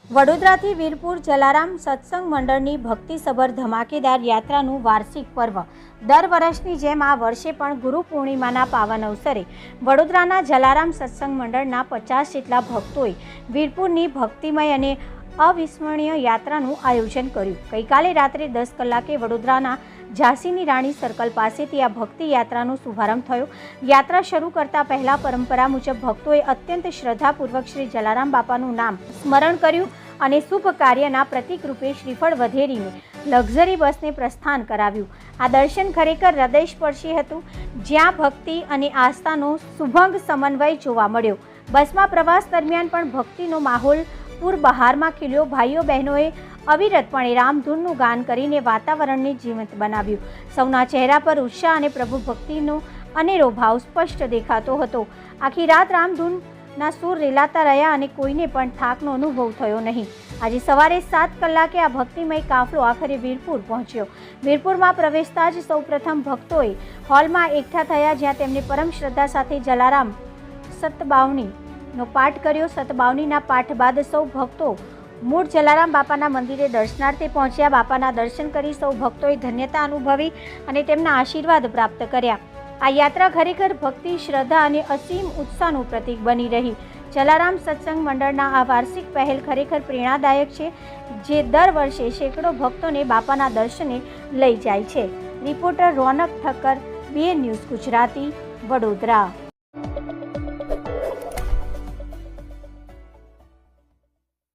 વડોદરાથી વીરપુર જલારામ સત્સંગ મંડળની ભક્તિસભર ધમાકેદાર યાત્રાનું વાર્ષિક પર્વ દર વર્ષની જેમ આ વર્ષે પણ ગુરુ પૂર્ણિમાના પાવન અવસરે વડોદરાના જલારામ સત્સંગ મંડળના 50 જેટલા ભક્તોએ વીરપુરની ભક્તિમય અને અવિસ્મરણીય યાત્રાનું આયોજન કર્યું। ગઈકાલે રાત્રે 10 કલાકે વડોદરાના ઝાંસીની રાણી સર્કલ પાસેથી આ ભક્તિ યાત્રાનો શુભારંભ થયો। યાત્રા શરૂ કરતા પહેલા પરંપરા મુજબ ભક્તોએ અત્યંત શ્રદ્ધાપૂર્વક શ્રી જલારામ બાપાનું નામ સ્મરણ કર્યું અને શુભ કાર્યના પ્રતીક રૂપે શ્રીફળ વધેરીને લક્ઝરી બસને પ્રસ્થાન કરાવ્યું। આ દર્શન ખરેખર હૃદયસ્પર્શી હતું, જ્યાં ભક્તિ અને આસ્થાનો સુભંગ સમન્વય જોવા મળ્યો। બસમાં પ્રવાસ દરમિયાન પણ ભક્તિનો માહોલ પૂર બહારમાં ખીલ્યો। ભાઈઓ બહેનોએ અવિરતપણે રામધૂનનું ગાન કરીને વાતાવરણને જીવંત બનાવ્યું। સૌના ચહેરા પર ઉત્સાહ અને પ્રભુ ભક્તિનો અનેરો ભાવ સ્પષ્ટ દેખાતો હતો। આખી રાત રામધૂનના સૂર રેલાતા રહ્યા અને કોઈને પણ થાકનો અનુભવ થયો નહીં। આજે સવારે 7 કલાકે આ ભક્તિમય કાફલો આખરે વીરપુર પહોંચ્યો। વીરપુરમાં પ્રવેશતા જ સૌપ્રથમ ભક્તોએ હોલમાં એકઠા થયા, જ્યાં તેમણે પરમ શ્રદ્ધા સાથે જલારામ સતબાવનીનો પાઠ કર્યો। સતબાવનીના પાઠ બાદ સૌ ભક્તો મૂળ જલારામ બાપાના મંદિરે દર્શનાર્થે પહોંચ્યા। બાપાના દર્શન કરી સૌ ભક્તોએ ધન્યતા અનુભવી અને તેમના આશીર્વાદ પ્રાપ્ત કર્યા। આ યાત્રા ખરેખર ભક્તિ, શ્રદ્ધા અને અસીમ ઉત્સાહનું પ્રતીક બની રહી। જલારામ સત્સંગ મંડળના આ વાર્ષિક પહેલ ખરેખર પ્રેરણાદાયક છે, જે દર વર્ષે સેંકડો ભક્તોને બાપાના દર્શને લઈ જાય છે। રિપોર્ટર રોનક ઠક્કર, BN ન્યૂઝ ગુજરાતી, વડોદરા।